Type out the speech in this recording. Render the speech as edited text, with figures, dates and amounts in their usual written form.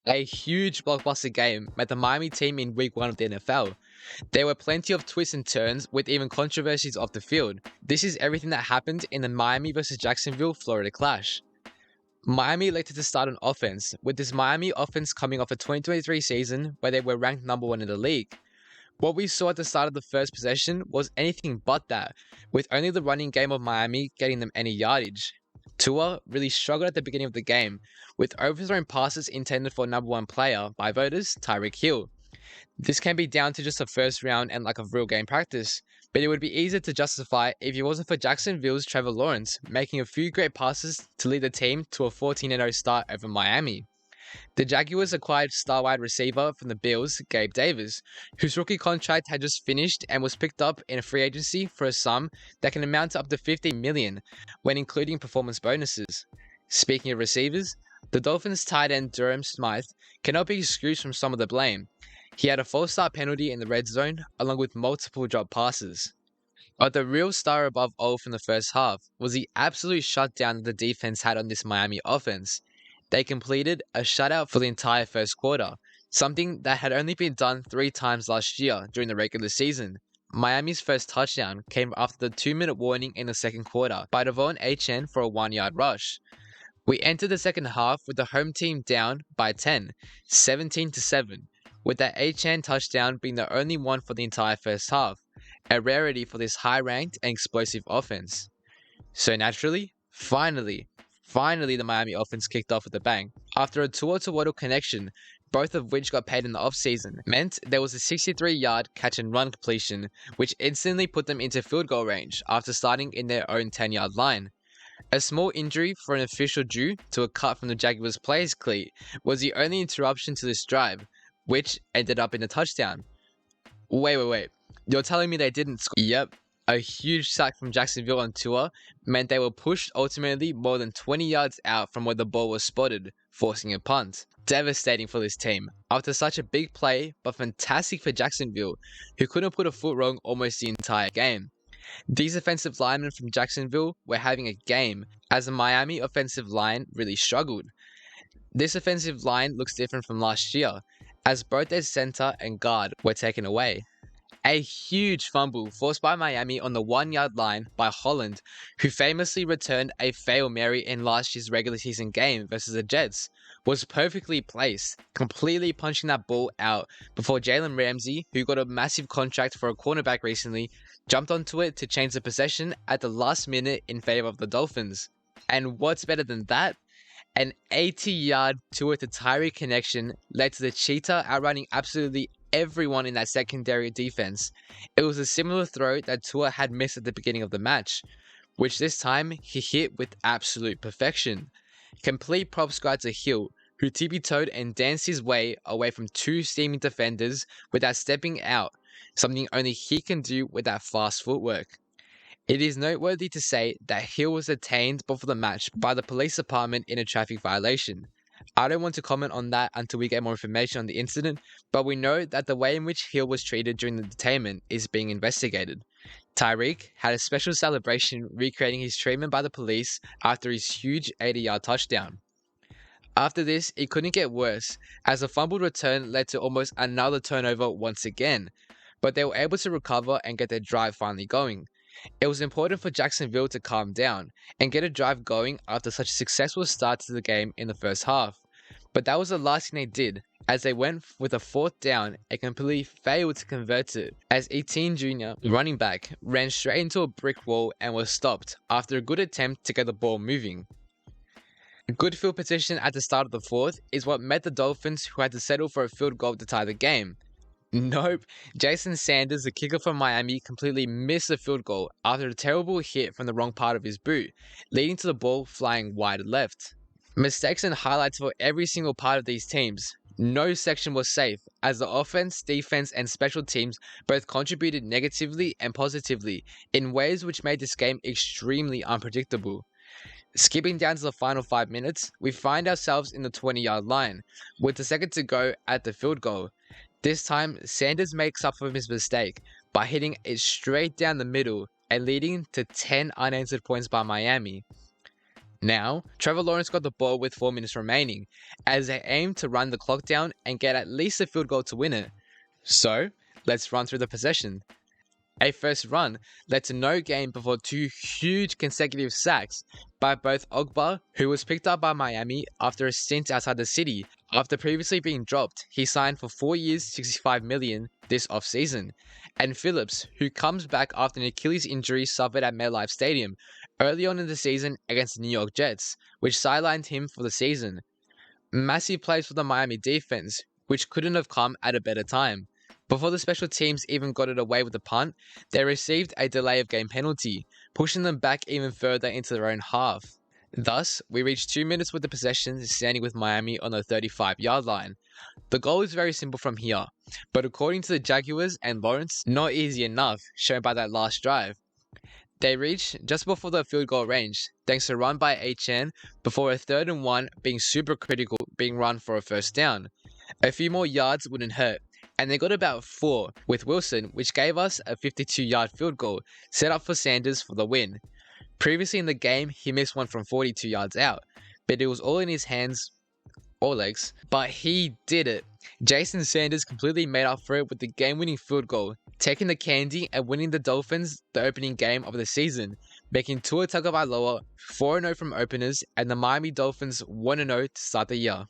A huge blockbuster game met the Miami team in week 1 of the NFL. There were plenty of twists and turns, with even controversies off the field. This is everything that happened in the Miami vs Jacksonville, Florida clash. Miami elected to start on offense, with this Miami offense coming off a 2023 season where they were ranked number 1 in the league. What we saw at the start of the first possession was anything but that, with only the running game of Miami getting them any yardage. Tua really struggled at the beginning of the game, with overthrown passes intended for number 1 player by voters, Tyreek Hill. This can be down to just a first round and lack of real game practice, but it would be easier to justify if it wasn't for Jacksonville's Trevor Lawrence making a few great passes to lead the team to a 14-0 start over Miami. The Jaguars acquired star wide receiver from the Bills, Gabe Davis, whose rookie contract had just finished and was picked up in a free agency for a sum that can amount to up to $50 million when including performance bonuses. Speaking of receivers, the Dolphins tight end Durham Smythe cannot be excused from some of the blame. He had a false start penalty in the red zone along with multiple drop passes. But the real star above all from the first half was the absolute shutdown that the defense had on this Miami offense. They completed a shutout for the entire first quarter, something that had only been done 3 times last year during the regular season. Miami's first touchdown came after the 2-minute warning in the second quarter by Devon Achane for a 1-yard rush. We entered the second half with the home team down by 10, 17-7, with that Achane touchdown being the only one for the entire first half, a rarity for this high-ranked and explosive offense. So naturally, finally, the Miami offense kicked off with a bang. After a Tua-to-Waddle connection, both of which got paid in the offseason, meant there was a 63-yard catch-and-run completion, which instantly put them into field goal range after starting in their own 10-yard line. A small injury for an official due to a cut from the Jaguars players' cleat was the only interruption to this drive, which ended up in a touchdown. Wait. You're telling me they didn't score? Yep. A huge sack from Jacksonville on Tua meant they were pushed ultimately more than 20 yards out from where the ball was spotted, forcing a punt. Devastating for this team, after such a big play, but fantastic for Jacksonville, who couldn't put a foot wrong almost the entire game. These offensive linemen from Jacksonville were having a game, as the Miami offensive line really struggled. This offensive line looks different from last year, as both their center and guard were taken away. A huge fumble forced by Miami on the 1-yard line by Holland, who famously returned a Fail Mary in last year's regular season game versus the Jets, was perfectly placed, completely punching that ball out before Jalen Ramsey, who got a massive contract for a cornerback recently, jumped onto it to change the possession at the last minute in favor of the Dolphins. And what's better than that? An 80-yard Tua to Tyree connection led to the Cheetah outrunning absolutely everyone in that secondary defense. It was a similar throw that Tua had missed at the beginning of the match, which this time he hit with absolute perfection. Complete props go out to Hill, who tippy-toed and danced his way away from 2 steaming defenders without stepping out, something only he can do with that fast footwork. It is noteworthy to say that Hill was detained before the match by the police department in a traffic violation. I don't want to comment on that until we get more information on the incident, but we know that the way in which Hill was treated during the detainment is being investigated. Tyreek had a special celebration recreating his treatment by the police after his huge 80-yard touchdown. After this, it couldn't get worse, as a fumbled return led to almost another turnover once again, but they were able to recover and get their drive finally going. It was important for Jacksonville to calm down and get a drive going after such a successful start to the game in the first half. But that was the last thing they did, as they went with a 4th down and completely failed to convert it, as Etienne Jr., running back, ran straight into a brick wall and was stopped after a good attempt to get the ball moving. Good field position at the start of the 4th is what met the Dolphins, who had to settle for a field goal to tie the game. Nope, Jason Sanders, the kicker from Miami, completely missed the field goal after a terrible hit from the wrong part of his boot, leading to the ball flying wide left. Mistakes and highlights for every single part of these teams. No section was safe, as the offense, defense, and special teams both contributed negatively and positively in ways which made this game extremely unpredictable. Skipping down to the final 5 minutes, we find ourselves in the 20-yard line, with a second to go at the field goal. This time, Sanders makes up for his mistake by hitting it straight down the middle and leading to 10 unanswered points by Miami. Now, Trevor Lawrence got the ball with 4 minutes remaining, as they aimed to run the clock down and get at least a field goal to win it. So, let's run through the possession. A first run led to no gain before 2 huge consecutive sacks by both Ogba, who was picked up by Miami after a stint outside the city. After previously being dropped, he signed for 4 years, $65 million this offseason, and Phillips, who comes back after an Achilles injury suffered at MetLife Stadium early on in the season against the New York Jets, which sidelined him for the season. Massive plays for the Miami defense, which couldn't have come at a better time. Before the special teams even got it away with the punt, they received a delay of game penalty, pushing them back even further into their own half. Thus, we reached 2 minutes with the possession standing with Miami on the 35-yard line. The goal is very simple from here, but according to the Jaguars and Lawrence, not easy enough, shown by that last drive. They reached just before the field goal range, thanks to a run by HN before a 3rd and 1 being super critical being run for a first down. A few more yards wouldn't hurt, and they got about 4 with Wilson, which gave us a 52-yard field goal, set up for Sanders for the win. Previously in the game, he missed one from 42 yards out, but it was all in his hands or legs, but he did it. Jason Sanders completely made up for it with the game-winning field goal, taking the candy and winning the Dolphins the opening game of the season, making Tua Tagovailoa 4-0 from openers and the Miami Dolphins 1-0 to start the year.